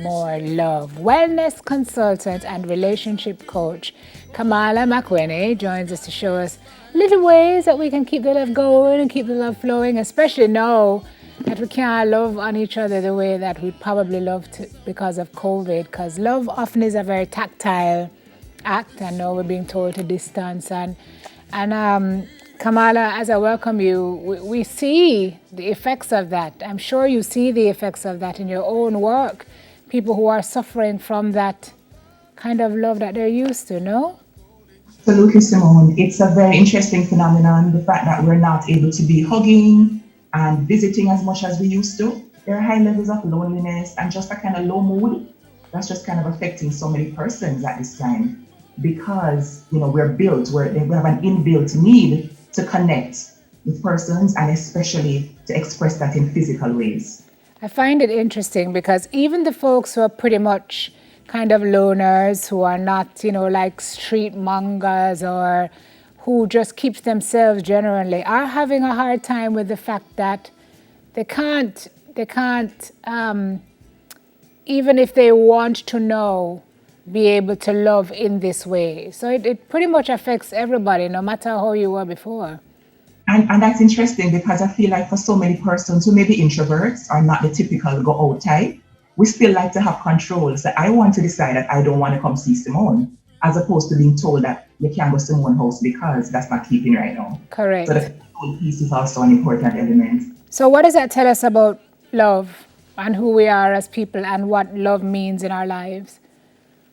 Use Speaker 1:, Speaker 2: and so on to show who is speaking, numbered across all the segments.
Speaker 1: More love. Wellness consultant and relationship coach Kamala McWhinney joins us to show us little ways that we can keep the love going and keep the love flowing, especially now that we can't love on each other the way that we probably love to because of COVID, because love often is a very tactile act, and now we're being told to distance. And Kamala, as I welcome you, we see the effects of that. I'm sure you see the effects of that in your own work. People who are suffering from that kind of love that they're used to, no?
Speaker 2: Absolutely, Simone. It's a very interesting phenomenon, the fact that we're not able to be hugging and visiting as much as we used to. There are high levels of loneliness and just a kind of low mood that's just kind of affecting so many persons at this time because, we're built, we have an inbuilt need to connect with persons and especially to express that in physical ways.
Speaker 1: I find it interesting because even the folks who are pretty much kind of loners, who are not, like street mongers or who just keeps themselves generally, are having a hard time with the fact that they can't, even if they want to know, be able to love in this way. So it pretty much affects everybody, no matter how you were before.
Speaker 2: And that's interesting because I feel like for so many persons who may be introverts or not the typical go out type, we still like to have control. So I want to decide that I don't want to come see Simone, as opposed to being told that you can't go to Simone's house because that's not keeping right now.
Speaker 1: Correct.
Speaker 2: So the control piece is also an important element.
Speaker 1: So what does that tell us about love and who we are as people and what love means in our lives?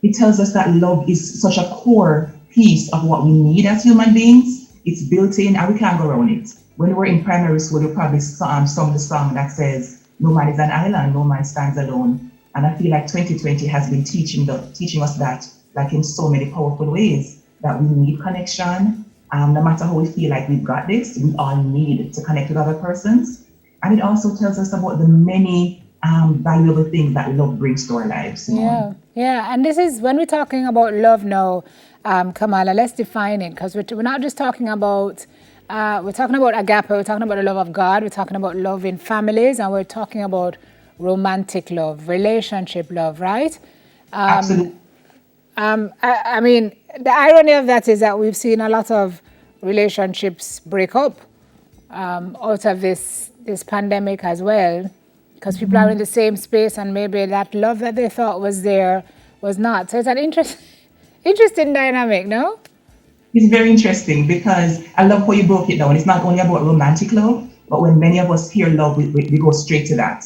Speaker 2: It tells us that love is such a core piece of what we need as human beings. It's built in and we can't go around it. When we're in primary school, you probably sung the song that says, "No man is an island, no man stands alone." And I feel like 2020 has been teaching us that, like in so many powerful ways, that we need connection. No matter how we feel like we've got this, we all need to connect with other persons. And it also tells us about the many valuable things that love brings to our lives.
Speaker 1: Yeah. And this is, when we're talking about love now, Kamala, let's define it, because we're not just talking about, we're talking about agape, we're talking about the love of God, we're talking about love in families, and we're talking about romantic love, relationship love, right?
Speaker 2: Absolutely.
Speaker 1: I mean, the irony of that is that we've seen a lot of relationships break up out of this pandemic as well, because people are in the same space and maybe that love that they thought was there was not. So it's an interesting dynamic, no?
Speaker 2: It's very interesting because I love how you broke it down. It's not only about romantic love, but when many of us hear love, we go straight to that,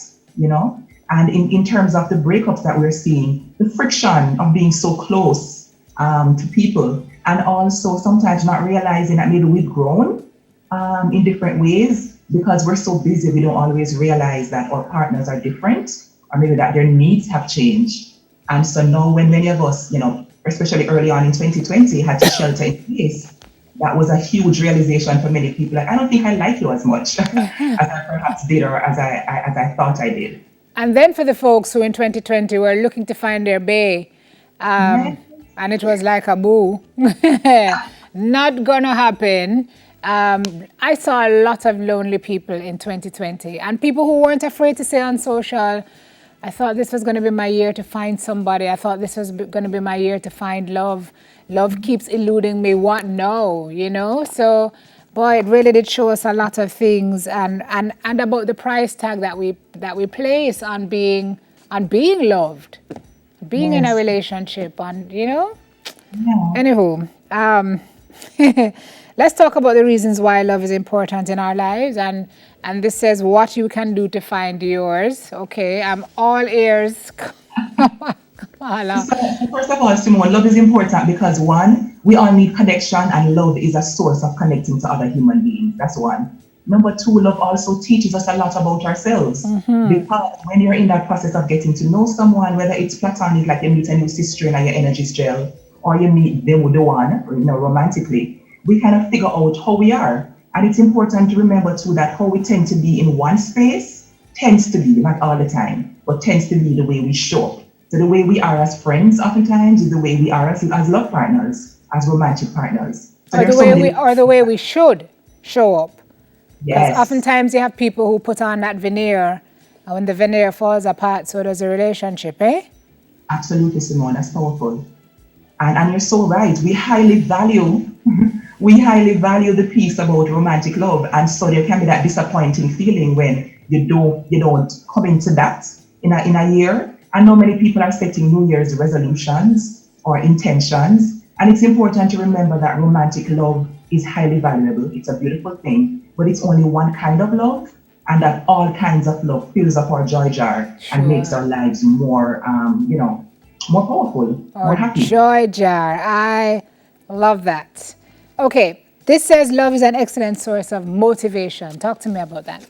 Speaker 2: And in terms of the breakups that we're seeing, the friction of being so close to people, and also sometimes not realizing that maybe we've grown in different ways because we're so busy, we don't always realize that our partners are different or maybe that their needs have changed. And so now when many of us, especially early on in 2020, had to shelter in place, that was a huge realization for many people. Like, I don't think I like you as much as I perhaps did or as I thought I did.
Speaker 1: And then for the folks who in 2020 were looking to find their bae, and it was like a boo, not gonna happen. I saw a lot of lonely people in 2020 and people who weren't afraid to say on social, I thought this was going to be my year to find somebody. I thought this was going to be my year to find love. Love keeps eluding me. What? No, So, boy, it really did show us a lot of things and about the price tag that we place on being loved, being in a relationship, Anywho, let's talk about the reasons why love is important in our lives. And this says what you can do to find yours. Okay, I'm all ears. Kamala.
Speaker 2: So first of all, Simone, love is important because one, we all need connection and love is a source of connecting to other human beings. That's one. Number two, love also teaches us a lot about ourselves because when you're in that process of getting to know someone, whether it's platonic, like you meet a new sister and your energies gel, or you meet them with the one, romantically, we kind of figure out how we are. And it's important to remember too that how we tend to be in one space tends to be, not all the time, but tends to be the way we show up. So the way we are as friends oftentimes is the way we are as love partners, as romantic partners. So
Speaker 1: or the way we should show up.
Speaker 2: Yes.
Speaker 1: Because oftentimes you have people who put on that veneer And when the veneer falls apart, so does the relationship, eh?
Speaker 2: Absolutely, Simone. That's powerful. And you're so right. We highly value the piece about romantic love. And so there can be that disappointing feeling when you don't come into that in a year. I know many people are setting New Year's resolutions or intentions. And it's important to remember that romantic love is highly valuable. It's a beautiful thing, but it's only one kind of love, and that all kinds of love fills up our joy jar and makes
Speaker 1: Sure.
Speaker 2: our lives more powerful, more
Speaker 1: Or
Speaker 2: happy.
Speaker 1: joy jar. I love that. Okay, this says love is an excellent source of motivation. Talk to me about that.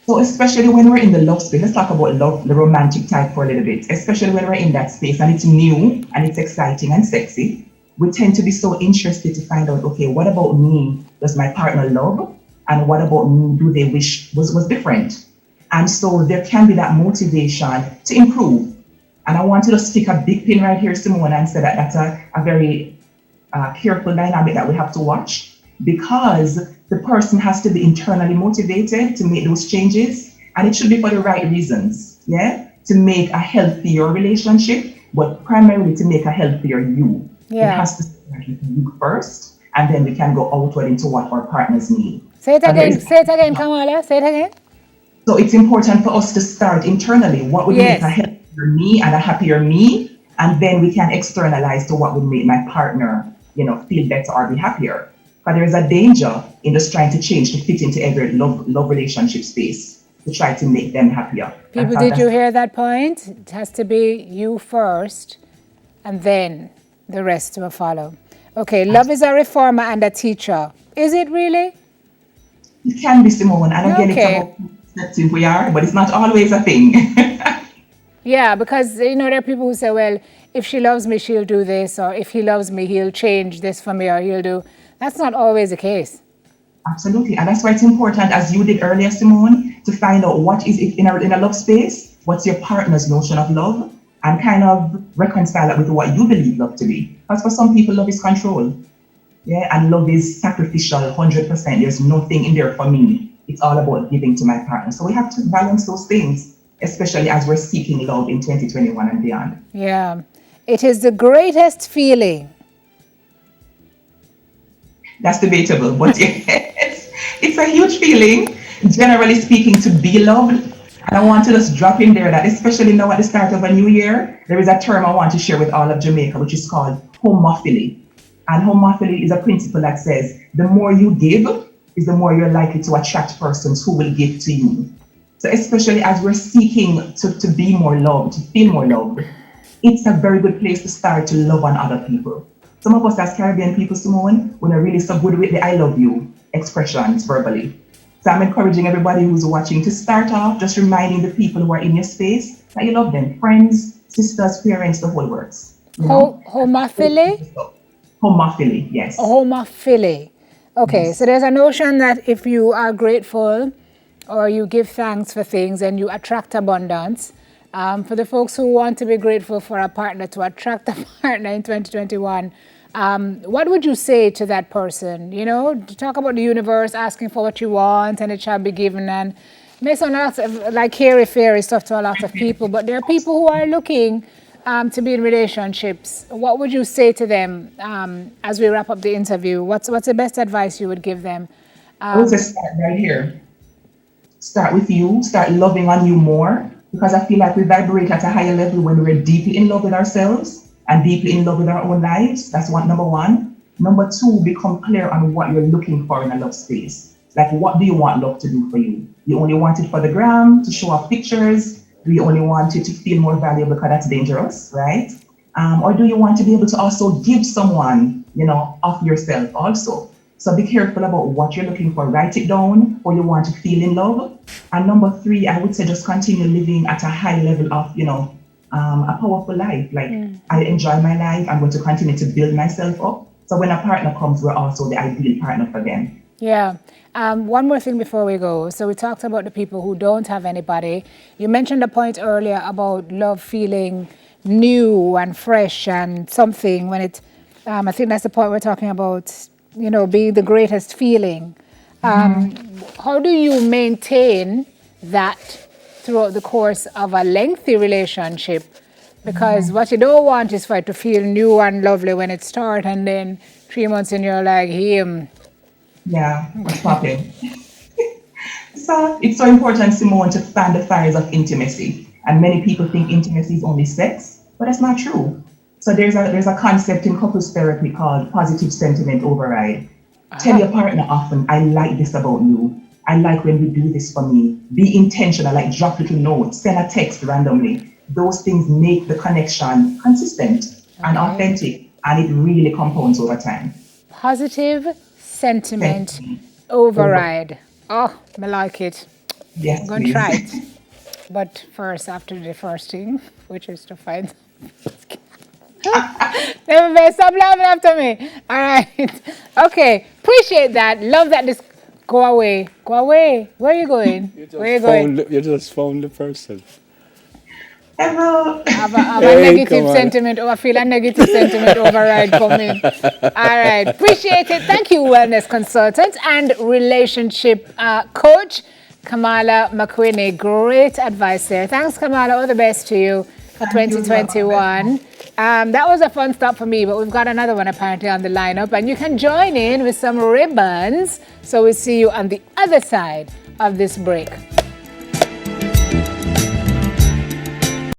Speaker 2: So especially when we're in the love space, let's talk about love, the romantic type for a little bit. Especially when we're in that space and it's new and it's exciting and sexy, we tend to be so interested to find out, okay, what about me does my partner love? And what about me do they wish was different? And so there can be that motivation to improve. And I want to just stick a big pin right here, Simone, and say that that's a very careful dynamic that we have to watch, because the person has to be internally motivated to make those changes, and it should be for the right reasons. Yeah, to make a healthier relationship, but primarily to make a healthier you. It
Speaker 1: Yeah.
Speaker 2: has to start with you first, and then we can go outward into what our partners need.
Speaker 1: Say it
Speaker 2: And there
Speaker 1: again.
Speaker 2: is
Speaker 1: Say it again, Kamala. Say it again.
Speaker 2: so it's important for us to start internally. What would make a
Speaker 1: Yes.
Speaker 2: healthier me and a happier me? And then we can externalize to what would make my partner, feel better or be happier. But there is a danger in just trying to change to fit into every love relationship space to try to make them happier.
Speaker 1: People, did you hear that point? It has to be you first, and then the rest will follow. Okay, love is a reformer and a teacher. Is it really?
Speaker 2: It can be, Simone, and again, it's
Speaker 1: Okay.
Speaker 2: about who perspective we are, but it's not always a thing.
Speaker 1: Yeah, because there are people who say, well, if she loves me, she'll do this, or if he loves me, he'll change this for me, or he'll do. That's not always the case.
Speaker 2: Absolutely. And that's why it's important, as you did earlier, Simone, to find out what is it in a love space, what's your partner's notion of love, and kind of reconcile it with what you believe love to be. Because for some people, love is control. Yeah, and love is sacrificial, 100%. There's nothing in there for me. It's all about giving to my partner. So we have to balance those things, especially as we're seeking love in 2021 and beyond.
Speaker 1: Yeah. It is the greatest feeling.
Speaker 2: That's debatable, but yes, it's a huge feeling, generally speaking, to be loved. And I want to just drop in there that, especially now at the start of a new year, there is a term I want to share with all of Jamaica, which is called homophily. And homophily is a principle that says the more you give is the more you're likely to attract persons who will give to you. So especially as we're seeking to be more loved, to feel more loved, it's a very good place to start to love on other people. Some of us as Caribbean people, Simone, we're not really so good with the I love you expressions verbally. So I'm encouraging everybody who's watching to start off just reminding the people who are in your space that you love them. Friends, sisters, parents, the whole works.
Speaker 1: Homophily?
Speaker 2: Homophily, yes.
Speaker 1: Homophily. Okay, so
Speaker 2: Yes.
Speaker 1: there's a notion that if you are grateful or you give thanks for things and you attract abundance, for the folks who want to be grateful for a partner, to attract a partner in 2021, what would you say to that person? To talk about the universe, asking for what you want and it shall be given. And it may sound like airy fairy stuff to a lot of people, but there are people who are looking to be in relationships. What would you say to them as we wrap up the interview? What's the best advice you would give them?
Speaker 2: I would say start right here. Start with you, start loving on you more, because I feel like we vibrate at a higher level when we're deeply in love with ourselves and deeply in love with our own lives. That's number one. Number two, become clear on what you're looking for in a love space. Like, what do you want love to do for you? You only want it for the gram, to show off pictures? Do you only want it to feel more valuable because that's dangerous, right? Or do you want to be able to also give someone, of yourself also? So be careful about what you're looking for. Write it down, or you want to feel in love. And number three, I would say just continue living at a high level of, a powerful life. Like, I enjoy my life. I'm going to continue to build myself up. So when a partner comes, we're also the ideal partner for them.
Speaker 1: Yeah. One more thing before we go. So we talked about the people who don't have anybody. You mentioned a point earlier about love feeling new and fresh and something when I think that's the point we're talking about, being the greatest feeling. How do you maintain that throughout the course of a lengthy relationship. Because what you don't want is for it to feel new and lovely when it starts, and then 3 months in you're like, him.
Speaker 2: Yeah, what's popping? So it's so important, Simone, to fan the fires of intimacy. And many people think intimacy is only sex, but that's not true. So there's a concept in couples therapy called positive sentiment override. Tell your partner often, I like this about you. I like when you do this for me. Be intentional, like drop little notes, send a text randomly. Those things make the connection consistent and authentic, and it really compounds over time.
Speaker 1: Positive sentiment override. Oh, I like it.
Speaker 2: Yes,
Speaker 1: I'm going to
Speaker 2: please.
Speaker 1: try it. But first, after the first thing, which is to find. Never mind, stop laughing after me. All right. Okay. Appreciate that. Love that. This. Go away. Go away. Where are you going? Where are you going?
Speaker 3: You just found the person.
Speaker 2: Hello.
Speaker 1: Have a
Speaker 3: Hey,
Speaker 1: negative
Speaker 3: come on.
Speaker 1: sentiment, or I feel a negative sentiment override coming. All right. Appreciate it. Thank you, wellness consultant and relationship coach, Kamala McQuinney. Great advice there. Thanks, Kamala. All the best to you for
Speaker 2: Thank you.
Speaker 1: 2021. That was a fun stop for me, but we've got another one apparently on the lineup, and you can join in with some ribbons. So we'll see you on the other side of this break.